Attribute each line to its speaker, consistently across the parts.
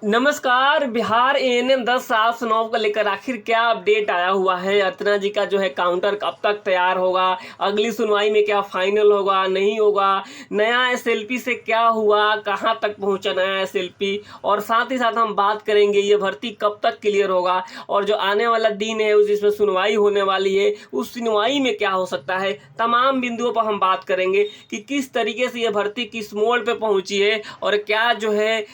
Speaker 1: नमस्कार। बिहार एएनएम 10/7/9 को लेकर आखिर क्या अपडेट आया हुआ है? अर्चना जी का जो है काउंटर कब तक तैयार होगा? अगली सुनवाई में क्या फाइनल होगा, नहीं होगा? नया एसएलपी से क्या हुआ, कहां तक पहुंचा नया एसएलपी? और साथ ही साथ हम बात करेंगे ये भर्ती कब तक क्लियर होगा, और जो आने वाला दिन है जिसमें सुनवाई होने वाली है उस सुनवाई में क्या हो सकता है। तमाम बिंदुओं पर हम बात करेंगे कि किस तरीके से ये भर्ती किस मोड़ पे पहुंची है, और क्या जो है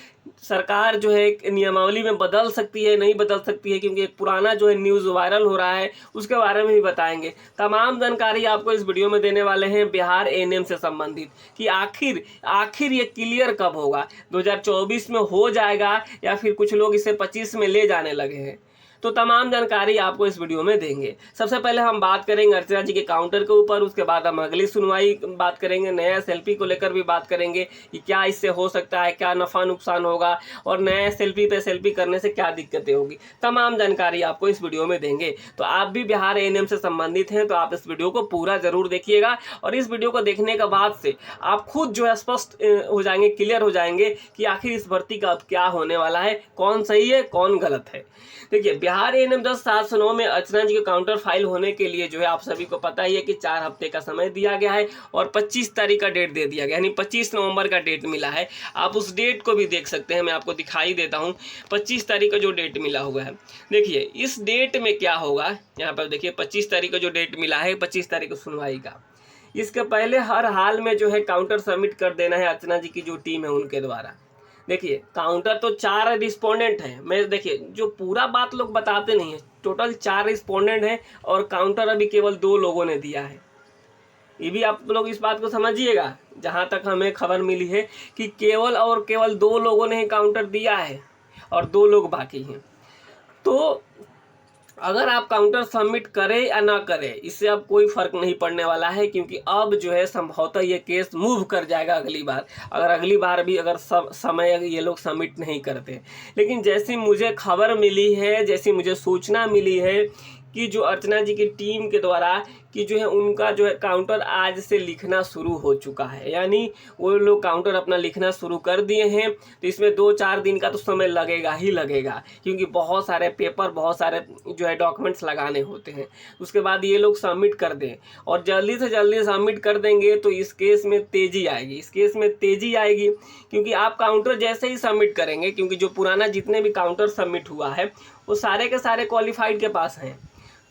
Speaker 1: सरकार जो है एक नियमावली में बदल सकती है, नहीं बदल सकती है, क्योंकि एक पुराना जो है न्यूज़ वायरल हो रहा है उसके बारे में भी बताएंगे। तमाम जानकारी आपको इस वीडियो में देने वाले हैं बिहार एएनएम से संबंधित कि आखिर आखिर ये क्लियर कब होगा। 2024 में हो जाएगा या फिर कुछ लोग इसे 25 में ले जाने लगे हैं। तो तमाम जानकारी आपको इस वीडियो में देंगे। सबसे पहले हम बात करेंगे अर्चना जी के काउंटर के ऊपर, उसके बाद हम अगली सुनवाई बात करेंगे, नया एसएलपी को लेकर भी बात करेंगे कि क्या इससे हो सकता है, क्या नफ़ा नुकसान होगा, और नया एसएलपी पे एसएलपी करने से क्या दिक्कतें होगी। तमाम जानकारी आपको इस वीडियो में देंगे। तो आप भी बिहार एएनएम से संबंधित हैं तो आप इस वीडियो को पूरा जरूर देखिएगा, और इस वीडियो को देखने के बाद से आप खुद जो है स्पष्ट हो जाएंगे, क्लियर हो जाएंगे कि आखिर इस भर्ती का अब क्या होने वाला है, कौन सही है कौन गलत है। देखिए, बिहार एएनएम 10/7/9 में अर्चना जी के काउंटर फाइल होने के लिए जो है आप सभी को पता ही है कि 4 हफ्ते का समय दिया गया है और 25 तारीख का डेट दे दिया गया, यानी 25 नवंबर का डेट मिला है। आप उस डेट को भी देख सकते हैं, मैं आपको दिखाई देता हूं 25 तारीख का जो डेट मिला हुआ है। देखिए इस डेट में क्या होगा, यहाँ पर देखिए 25 तारीख का जो डेट मिला है, 25 तारीख को सुनवाई का। इसके पहले हर हाल में जो है काउंटर सबमिट कर देना है अर्चना जी की जो टीम है उनके द्वारा। देखिए काउंटर तो 4 रिस्पोंडेंट हैं, मैं देखिए जो पूरा बात लोग बताते नहीं है, टोटल 4 रिस्पोंडेंट हैं और काउंटर अभी केवल 2 लोगों ने दिया है। ये भी आप लोग इस बात को समझिएगा, जहां तक हमें खबर मिली है कि केवल और केवल 2 लोगों ने ही काउंटर दिया है और 2 लोग बाकी हैं। तो अगर आप काउंटर सबमिट करें या ना करें इससे अब कोई फर्क नहीं पड़ने वाला है, क्योंकि अब जो है संभवतः ये केस मूव कर जाएगा अगली बार, अगर अगली बार भी अगर सब समय ये लोग सबमिट नहीं करते। लेकिन जैसी मुझे खबर मिली है, जैसी मुझे सूचना मिली है कि जो अर्चना जी की टीम के द्वारा कि जो है उनका जो है काउंटर आज से लिखना शुरू हो चुका है, यानी वो लोग काउंटर अपना लिखना शुरू कर दिए हैं। तो इसमें 2-4 दिन का तो समय लगेगा ही लगेगा, क्योंकि बहुत सारे पेपर, बहुत सारे जो है डॉक्यूमेंट्स लगाने होते हैं। उसके बाद ये लोग सबमिट कर दें, और जल्दी से जल्दी सबमिट कर देंगे तो इस केस में तेज़ी आएगी, इस केस में तेज़ी आएगी, क्योंकि आप काउंटर जैसे ही सबमिट करेंगे, क्योंकि जो पुराना जितने भी काउंटर सबमिट हुआ है वो सारे के सारे क्वालिफाइड के पास हैं।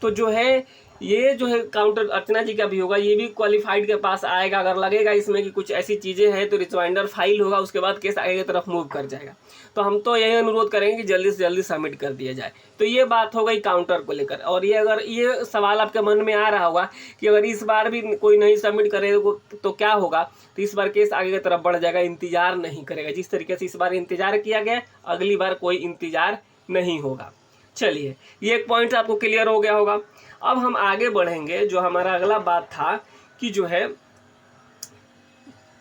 Speaker 1: तो जो है ये जो है काउंटर अर्चना जी का भी होगा, ये भी क्वालिफाइड के पास आएगा। अगर लगेगा इसमें कि कुछ ऐसी चीज़ें हैं तो रिमाइंडर फाइल होगा, उसके बाद केस आगे की तरफ मूव कर जाएगा। तो हम तो यही अनुरोध करेंगे कि जल्दी से जल्दी सबमिट कर दिया जाए। तो ये बात हो गई काउंटर को लेकर। और ये अगर ये सवाल आपके मन में आ रहा होगा कि अगर इस बार भी कोई नहीं सबमिट करे तो क्या होगा, तो इस बार केस आगे की तरफ बढ़ जाएगा, इंतजार नहीं करेगा। जिस तरीके से इस बार इंतजार किया गया, अगली बार कोई इंतजार नहीं होगा। चलिए, ये एक पॉइंट आपको क्लियर हो गया होगा। अब हम आगे बढ़ेंगे। जो हमारा अगला बात था कि जो है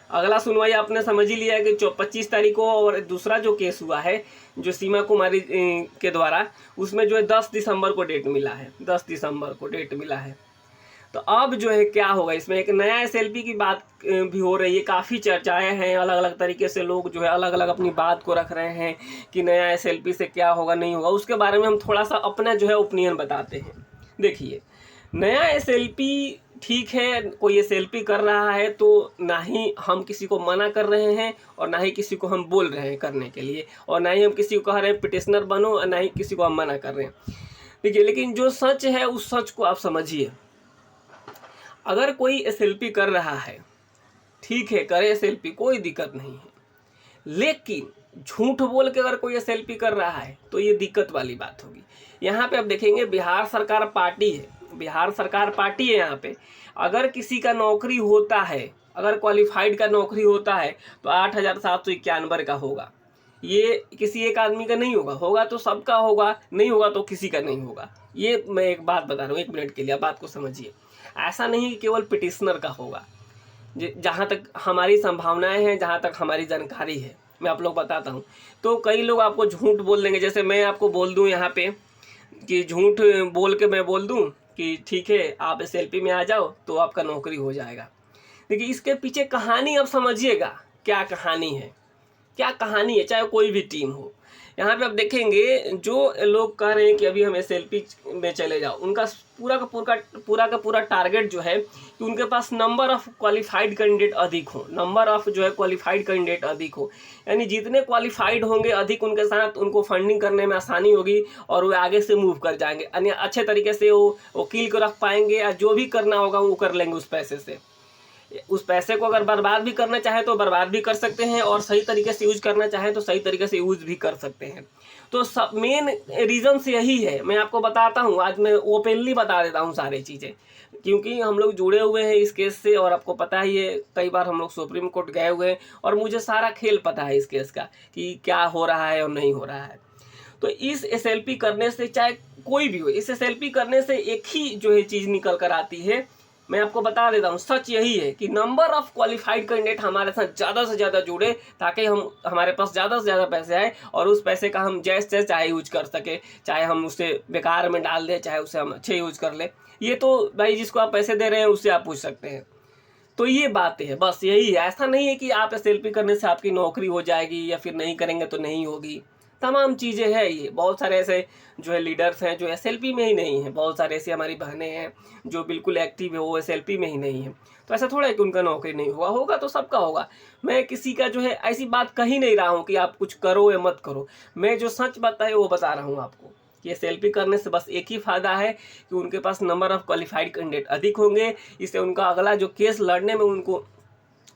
Speaker 1: अगला सुनवाई आपने समझ ही लिया है कि 25 तारीख को, और दूसरा जो केस हुआ है जो सीमा कुमारी के द्वारा, उसमें जो है 10 दिसंबर को डेट मिला है, 10 दिसंबर को डेट मिला है। तो अब जो है क्या होगा, इसमें एक नया एसएलपी की बात भी हो रही है, काफ़ी चर्चाएं हैं, अलग अलग तरीके से लोग जो है अलग अलग अपनी बात को रख रहे हैं कि नया एसएलपी से क्या होगा नहीं होगा। उसके बारे में हम थोड़ा सा अपना जो है ओपिनियन बताते हैं। देखिए, नया एसएलपी ठीक है, कोई एसएलपी कर रहा है तो ना ही हम किसी को मना कर रहे हैं और ना ही किसी को हम बोल रहे हैं करने के लिए, और ना ही हम किसी को कह रहे हैं पिटिशनर बनो, और ना ही किसी को हम मना कर रहे हैं। देखिए, लेकिन जो सच है उस सच को आप समझिए। अगर कोई एसएलपी कर रहा है, ठीक है, करे एसएलपी, कोई दिक्कत नहीं है। लेकिन झूठ बोल के अगर कोई एसएलपी कर रहा है तो ये दिक्कत वाली बात होगी। यहाँ पे आप देखेंगे बिहार सरकार पार्टी है, बिहार सरकार पार्टी है। यहाँ पे अगर किसी का नौकरी होता है, अगर क्वालिफाइड का नौकरी होता है तो 8,791 का होगा। ये किसी एक आदमी का नहीं होगा, होगा तो सबका होगा, नहीं होगा तो किसी का नहीं होगा। ये मैं एक बात बता रहा हूँ, 1 मिनट के लिए बात को समझिए। ऐसा नहीं कि केवल पिटिशनर का होगा। जहाँ तक हमारी संभावनाएं हैं, जहाँ तक हमारी जानकारी है, मैं आप लोग बताता हूँ। तो कई लोग आपको झूठ बोल देंगे, जैसे मैं आपको बोल दूँ यहाँ पे कि झूठ बोल के मैं बोल दूँ कि ठीक है आप एसएलपी में आ जाओ तो आपका नौकरी हो जाएगा। देखिए, इसके पीछे कहानी आप समझिएगा, क्या कहानी है, क्या कहानी है, चाहे कोई भी टीम हो। यहाँ पे आप देखेंगे जो लोग कह रहे हैं कि अभी हम एसएलपी में चले जाओ, उनका पूरा का पूरा टारगेट जो है कि उनके पास नंबर ऑफ क्वालिफाइड कैंडिडेट अधिक हो, नंबर ऑफ जो है क्वालिफाइड कैंडिडेट अधिक हो, यानी जितने क्वालिफाइड होंगे अधिक उनके साथ उनको फंडिंग करने में आसानी होगी और वे आगे से मूव कर जाएंगे, यानी अच्छे तरीके से वो वकील को रख पाएंगे या जो भी करना होगा वो कर लेंगे उस पैसे से। उस पैसे को अगर बर्बाद भी करना चाहे तो बर्बाद भी कर सकते हैं और सही तरीके से यूज करना चाहे तो सही तरीके से यूज भी कर सकते हैं। तो सब मेन रीज़न यही है, मैं आपको बताता हूँ, आज मैं ओपनली बता देता हूँ सारी चीज़ें, क्योंकि हम लोग जुड़े हुए हैं इस केस से और आपको पता ही है कई बार हम लोग सुप्रीम कोर्ट गए हुए हैं और मुझे सारा खेल पता है इस केस का कि क्या हो रहा है और नहीं हो रहा है। तो इस एसएलपी करने से, चाहे कोई भी हो, इस एसएलपी करने से एक ही जो है चीज़ निकल कर आती है, मैं आपको बता देता हूँ, सच यही है कि नंबर ऑफ क्वालिफाइड कैंडिडेट हमारे साथ ज़्यादा से ज़्यादा जुड़े ताकि हमारे पास ज़्यादा से ज़्यादा पैसे आए और उस पैसे का हम जैसे चाहे यूज कर सके, चाहे हम उसे बेकार में डाल दें, चाहे उसे हम अच्छे यूज कर ले। ये तो भाई जिसको आप पैसे दे रहे हैं उससे आप पूछ सकते हैं। तो ये बात है, बस यही है। ऐसा नहीं है कि आप एसएलपी करने से आपकी नौकरी हो जाएगी या फिर नहीं करेंगे तो नहीं होगी, तमाम चीज़ें हैं। ये बहुत सारे ऐसे जो है लीडर्स हैं जो एसएलपी में ही नहीं हैं, बहुत सारे ऐसी हमारी बहनें हैं जो बिल्कुल एक्टिव है, वो एसएलपी में ही नहीं है। तो ऐसा थोड़ा है कि उनका नौकरी नहीं हुआ, होगा तो सबका होगा। मैं किसी का जो है ऐसी बात कह ही नहीं रहा हूँ कि आप कुछ करो या मत करो, मैं जो सच बताए वो बता रहा हूँ आपको कि एसएलपी करने से बस एक ही फ़ायदा है कि उनके पास नंबर ऑफ़ क्वालिफाइड कैंडिडेट अधिक होंगे, इससे उनका अगला जो केस लड़ने में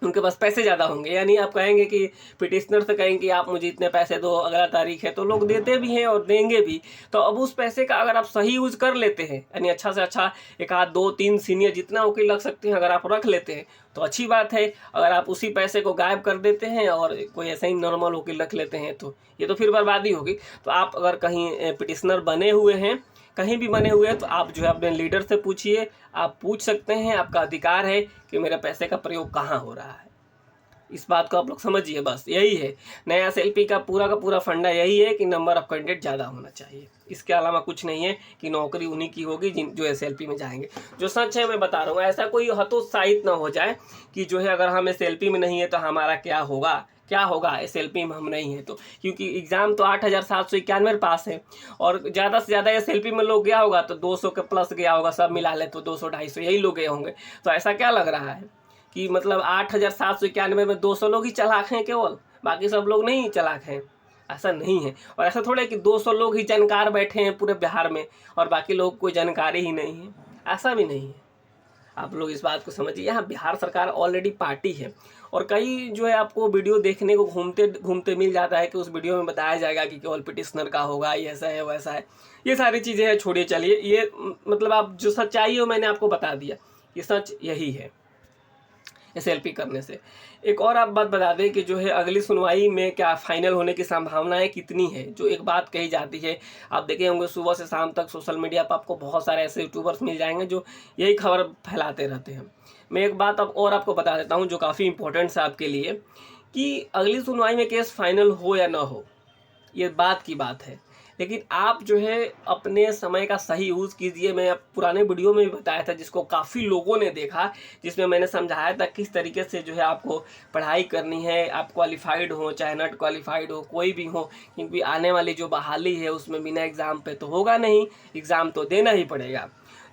Speaker 1: उनके पास पैसे ज़्यादा होंगे। यानी आप कहेंगे कि पिटिशनर से कहेंगे कि आप मुझे इतने पैसे दो, अगला तारीख है, तो लोग देते भी हैं और देंगे भी। तो अब उस पैसे का अगर आप सही यूज़ कर लेते हैं, यानी अच्छा से अच्छा एक आध 2-3 सीनियर जितना वकील रख सकते हैं अगर आप रख लेते हैं तो अच्छी बात है। अगर आप उसी पैसे को गायब कर देते हैं और कोई ऐसे ही नॉर्मल वकील रख लेते हैं तो ये तो फिर बर्बादी होगी। तो आप अगर कहीं पिटिशनर बने हुए हैं, कहीं भी बने हुए हैं, तो आप जो है अपने लीडर से पूछिए, आप पूछ सकते हैं, आपका अधिकार है कि मेरे पैसे का प्रयोग कहाँ हो रहा है। इस बात को आप लोग समझिए, बस यही है। नया एसएलपी का पूरा फंडा यही है कि नंबर ऑफ कैंडिडेट ज़्यादा होना चाहिए, इसके अलावा कुछ नहीं है कि नौकरी उन्हीं की होगी जो एसएलपी में जाएंगे। जो सच है मैं बता रहा हूँ, ऐसा कोई हतोत्साहित ना हो जाए कि जो है अगर हम एसएलपी में नहीं है तो हमारा क्या होगा एसएलपी में हम नहीं है तो, क्योंकि एग्ज़ाम तो 8,791 पास है और ज़्यादा से ज़्यादा एसएलपी में लोग गया होगा तो 200 के प्लस गया होगा, सब मिला ले तो 200-250 यही लोग गए होंगे। तो ऐसा क्या लग रहा है कि मतलब 8,791 में 200 लोग ही चालाक हैं केवल, बाकी सब लोग नहीं चालाक हैं? ऐसा नहीं है। और ऐसा थोड़ा है कि 200 लोग ही जानकार बैठे हैं पूरे बिहार में और बाकी लोग कोई जानकारी ही नहीं है, ऐसा भी नहीं है। आप लोग इस बात को समझिए, यहाँ बिहार सरकार ऑलरेडी पार्टी है और कई जो है आपको वीडियो देखने को घूमते घूमते मिल जाता है कि उस वीडियो में बताया जाएगा कि केवल पिटिशनर का होगा, ये ऐसा है वैसा है। ये सारी चीज़ें हैं, छोड़िए चलिए। ये मतलब आप जो सच्चाई है मैंने आपको बता दिया, ये सच यही है एसएलपी करने से। एक और आप बात बता दें कि जो है अगली सुनवाई में क्या फाइनल होने की संभावनाएं कितनी है। जो एक बात कही जाती है, आप देखे होंगे सुबह से शाम तक सोशल मीडिया पर आपको बहुत सारे ऐसे यूट्यूबर्स मिल जाएंगे जो यही खबर फैलाते रहते हैं। मैं एक बात अब और आपको बता देता हूँ जो काफ़ी इंपॉर्टेंट है आपके लिए, कि अगली सुनवाई में केस फाइनल हो या ना हो ये बात की बात है, लेकिन आप जो है अपने समय का सही यूज़ कीजिए। मैं पुराने वीडियो में भी बताया था जिसको काफ़ी लोगों ने देखा, जिसमें मैंने समझाया था किस तरीके से जो है आपको पढ़ाई करनी है, आप क्वालिफाइड हो चाहे नॉट क्वालिफाइड हो, कोई भी हो, क्योंकि आने वाली जो बहाली है उसमें बिना एग्ज़ाम पे तो होगा नहीं, एग्ज़ाम तो देना ही पड़ेगा।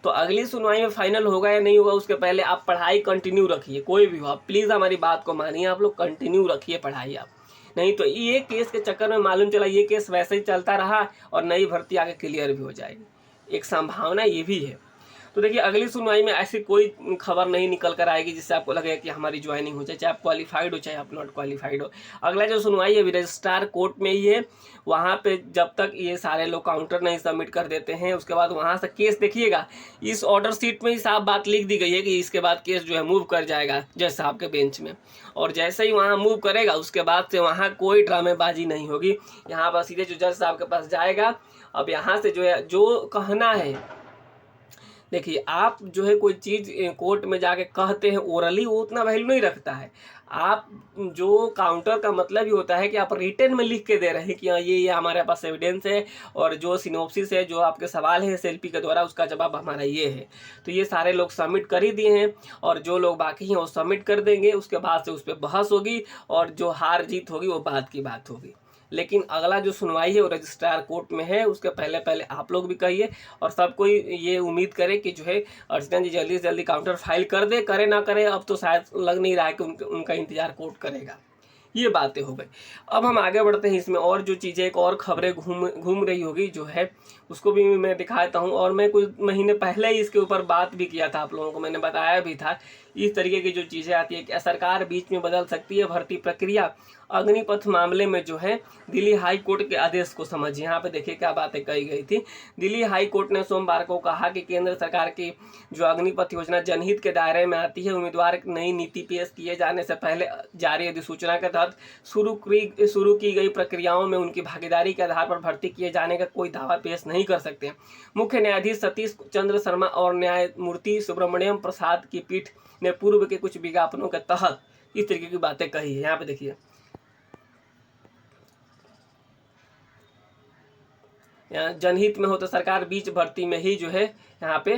Speaker 1: तो अगली सुनवाई में फाइनल होगा या नहीं होगा उसके पहले आप पढ़ाई कंटिन्यू रखिए। कोई भी हो आप प्लीज़ हमारी बात को मानिए, आप लोग कंटिन्यू रखिए पढ़ाई आप, नहीं तो ये केस के चक्कर में मालूम चला ये केस वैसे ही चलता रहा और नई भर्ती आगे क्लियर भी हो जाएगी, एक संभावना ये भी है। तो देखिए अगली सुनवाई में ऐसी कोई खबर नहीं निकल कर आएगी जिससे आपको लगेगा कि हमारी ज्वाइनिंग हो जाए, चाहे आप क्वालिफाइड हो चाहे आप नॉट क्वालिफाइड हो। अगला जो सुनवाई है रजिस्ट्रार कोर्ट में ही है, वहाँ पे जब तक ये सारे लोग काउंटर नहीं सबमिट कर देते हैं उसके बाद वहाँ से केस देखिएगा, इस ऑर्डर शीट में ही साफ बात लिख दी गई है कि इसके बाद केस जो है मूव कर जाएगा जज साहब के बेंच में, और जैसे ही वहाँ मूव करेगा उसके बाद से वहाँ कोई ड्रामेबाजी नहीं होगी। यहाँ पर सीधे जो जज साहब के पास जाएगा। अब यहाँ से जो है जो कहना है, देखिए आप जो है कोई चीज़ कोर्ट में जाके कहते हैं ओरली, वो उतना वैल्यू नहीं रखता है। आप जो काउंटर का मतलब ही होता है कि आप रिटन में लिख के दे रहे हैं कि हाँ ये हमारे पास एविडेंस है और जो सिनॉप्सिस है जो आपके सवाल है एसएलपी के द्वारा उसका जवाब हमारा ये है। तो ये सारे लोग सबमिट कर ही दिए हैं और जो लोग बाकी हैं वो सबमिट कर देंगे, उसके बाद से उस पर बहस होगी और जो हार जीत होगी वो बात की बात होगी। लेकिन अगला जो सुनवाई है वो रजिस्ट्रार कोर्ट में है, उसके पहले पहले आप लोग भी कहिए और सब कोई ये उम्मीद करे कि जो है अर्चना जी जल्दी से जल्दी काउंटर फाइल कर दे, करे ना करे अब तो शायद लग नहीं रहा है कि उनका इंतजार कोर्ट करेगा। ये बातें हो गई। अब हम आगे बढ़ते हैं, इसमें और जो चीज़ें एक और खबरें घूम रही होगी जो है उसको भी मैं दिखाता हूँ। और मैं कुछ महीने पहले ही इसके ऊपर बात भी किया था, आप लोगों को मैंने बताया भी था। इस तरीके की जो चीज़ें आती है कि सरकार बीच में बदल सकती है भर्ती प्रक्रिया। अग्निपथ मामले में जो है दिल्ली हाई कोर्ट के आदेश को समझिए। यहाँ पे देखिए क्या बातें कही गई थी। दिल्ली हाई कोर्ट ने सोमवार को कहा कि केंद्र सरकार की जो अग्निपथ योजना जनहित के दायरे में आती है। उम्मीदवार नई नीति पेश किए जाने से पहले जारी अधिसूचना के तहत शुरू की गई प्रक्रियाओं में उनकी भागीदारी के आधार पर भर्ती किए जाने का कोई दावा पेश नहीं कर सकते। मुख्य न्यायाधीश सतीश चंद्र शर्मा और न्यायमूर्ति सुब्रमण्यम प्रसाद की पीठ ने पूर्व के कुछ विज्ञापनों के तहत इस तरीके की बातें कही है। यहाँ पे देखिए, जनहित में हो तो सरकार बीच भर्ती में ही जो है यहाँ पे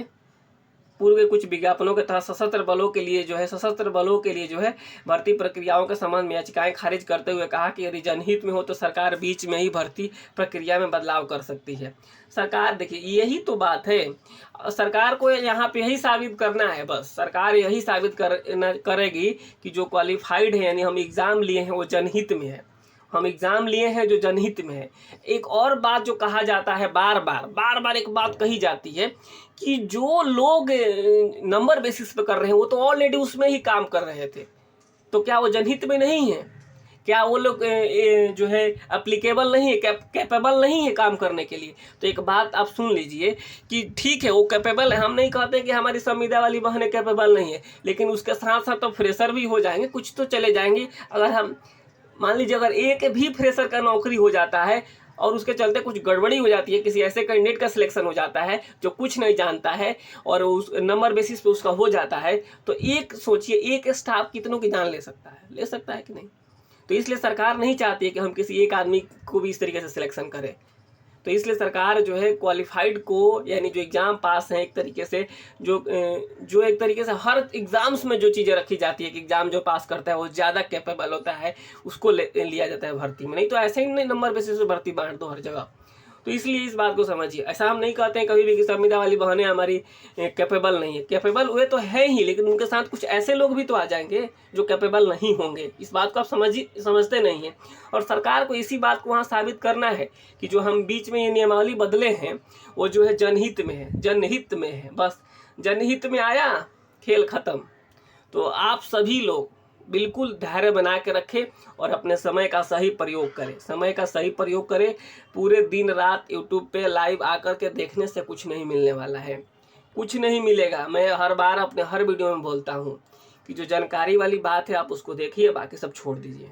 Speaker 1: पूर्व के कुछ विज्ञापनों के तहत सशस्त्र बलों के लिए जो है भर्ती प्रक्रियाओं के संबंध में याचिकाएं खारिज करते हुए कहा कि यदि जनहित में हो तो सरकार बीच में ही भर्ती प्रक्रिया में बदलाव कर सकती है। सरकार देखिए यही तो बात है, सरकार को यहाँ पे यही साबित करना है, बस सरकार यही साबित करेगी कि जो क्वालिफाइड है यानी हम एग्ज़ाम लिए हैं वो जनहित में है, हम एग्ज़ाम लिए हैं जो जनहित में है। एक और बात जो कहा जाता है, बार बार एक बात कही जाती है कि जो लोग नंबर बेसिस पे कर रहे हैं वो तो ऑलरेडी उसमें ही काम कर रहे थे, तो क्या वो जनहित में नहीं है? क्या वो लोग जो है अप्लीकेबल नहीं है, कैपेबल नहीं है काम करने के लिए? तो एक बात आप सुन लीजिए कि ठीक है वो कैपेबल है, हम नहीं कहते कि हमारी संविदा वाली बहनें कैपेबल नहीं है, लेकिन उसके साथ साथ तो फ्रेशर भी हो जाएंगे, कुछ तो चले जाएंगे। अगर हम मान लीजिए अगर एक भी फ्रेशर का नौकरी हो जाता है और उसके चलते कुछ गड़बड़ी हो जाती है, किसी ऐसे कैंडिडेट का सिलेक्शन हो जाता है जो कुछ नहीं जानता है और उस नंबर बेसिस पे उसका हो जाता है, तो एक सोचिए एक स्टाफ कितनों की जान ले सकता है कि नहीं? तो इसलिए सरकार नहीं चाहती है कि हम किसी एक आदमी को भी इस तरीके से सिलेक्शन करें। तो इसलिए सरकार जो है क्वालिफाइड को यानी जो एग्ज़ाम पास हैं एक तरीके से जो एक तरीके से हर एग्ज़ाम्स में जो चीज़ें रखी जाती है कि एग्ज़ाम जो पास करता है वो ज़्यादा कैपेबल होता है, उसको लिया जाता है भर्ती में। नहीं तो ऐसे ही नहीं नंबर बेसिस पे भर्ती बांट दो हर जगह। तो इसलिए इस बात को समझिए। ऐसा हम नहीं कहते हैं कभी भी कि संविदा वाली बहनें हमारी कैपेबल नहीं है, कैपेबल हुए तो है ही, लेकिन उनके साथ कुछ ऐसे लोग भी तो आ जाएंगे जो कैपेबल नहीं होंगे। इस बात को आप समझते नहीं हैं। और सरकार को इसी बात को वहाँ साबित करना है कि जो हम बीच में ये नियमावली बदले हैं वो जो है जनहित में है। बस जनहित में आया, खेल खत्म। तो आप सभी लोग बिल्कुल धैर्य बना के रखें और अपने समय का सही प्रयोग करें। पूरे दिन रात यूट्यूब पे लाइव आकर के देखने से कुछ नहीं मिलने वाला है, कुछ नहीं मिलेगा। मैं हर बार अपने हर वीडियो में बोलता हूँ कि जो जानकारी वाली बात है आप उसको देखिए, बाकी सब छोड़ दीजिए।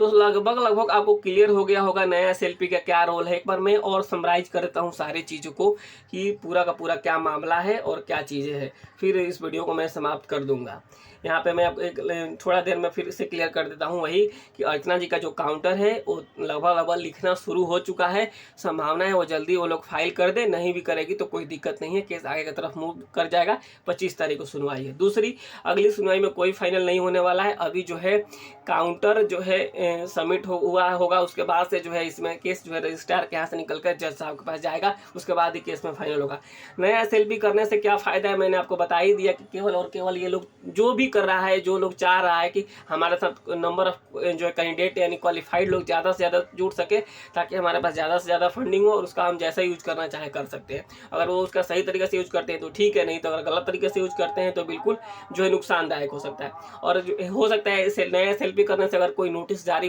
Speaker 1: तो लगभग आपको क्लियर हो गया होगा नया एसएलपी का क्या रोल है। एक बार मैं और समराइज करता हूँ सारी चीज़ों को कि पूरा का पूरा क्या मामला है और क्या चीज़ें हैं, फिर इस वीडियो को मैं समाप्त कर दूंगा। यहाँ पे मैं एक थोड़ा देर में फिर से क्लियर कर देता हूँ वही कि अर्चना जी का जो काउंटर है वो लगभग लिखना शुरू हो चुका है। संभावना है वो जल्दी वो लोग फाइल कर दे, नहीं भी करेगी तो कोई दिक्कत नहीं है, केस आगे की तरफ मूव कर जाएगा। 25 तारीख को सुनवाई है। दूसरी अगली सुनवाई में कोई फाइनल नहीं होने वाला है। अभी जो है काउंटर जो है सबमिट हुआ होगा, उसके बाद से जो है इसमें केस जो है रजिस्ट्रार के यहाँ से निकल कर जज साहब के पास जाएगा, उसके बाद ही केस में फाइनल होगा। नया एसएलपी करने से क्या फ़ायदा है मैंने आपको बता ही दिया कि केवल और केवल ये लोग जो भी कर रहा है, जो लोग चाह रहा है कि हमारे साथ नंबर ऑफ जो है कैंडिडेट यानी क्वालिफाइड लोग ज़्यादा से ज़्यादा जुड़ सके ताकि हमारे पास ज़्यादा से ज़्यादा फंडिंग हो और उसका हम जैसा यूज करना चाहे कर सकते हैं। अगर वो उसका सही तरीके से यूज करते हैं तो ठीक है, नहीं तो अगर गलत तरीके से यूज करते हैं तो बिल्कुल जो है नुकसानदायक हो सकता है। और हो सकता है नया एसएलपी करने से अगर कोई नोटिस जारी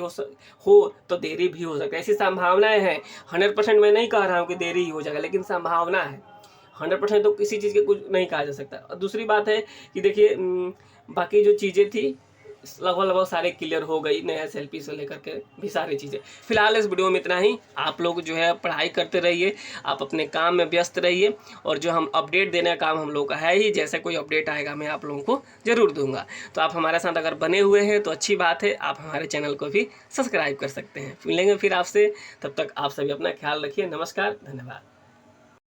Speaker 1: हो तो देरी भी हो सकता है। ऐसी संभावनाएं हैं। 100% मैं नहीं कह रहा हूँ कि देरी ही हो जाएगा, लेकिन संभावना है। 100% तो किसी चीज़ के कुछ नहीं कहा जा सकता। और दूसरी बात है कि देखिए बाकी जो चीज़ें थी लगभग सारे क्लियर हो गई, नया एसएलपी से लेकर के भी सारी चीज़ें। फिलहाल इस वीडियो में इतना ही। आप लोग जो है पढ़ाई करते रहिए, आप अपने काम में व्यस्त रहिए और जो हम अपडेट देने का काम हम लोग का है ही, जैसे कोई अपडेट आएगा मैं आप लोगों को ज़रूर दूंगा। तो आप हमारे साथ अगर बने हुए हैं तो अच्छी बात है, आप हमारे चैनल को भी सब्सक्राइब कर सकते हैं। मिलेंगे फिर आपसे, तब तक आप सभी अपना ख्याल रखिए। नमस्कार, धन्यवाद।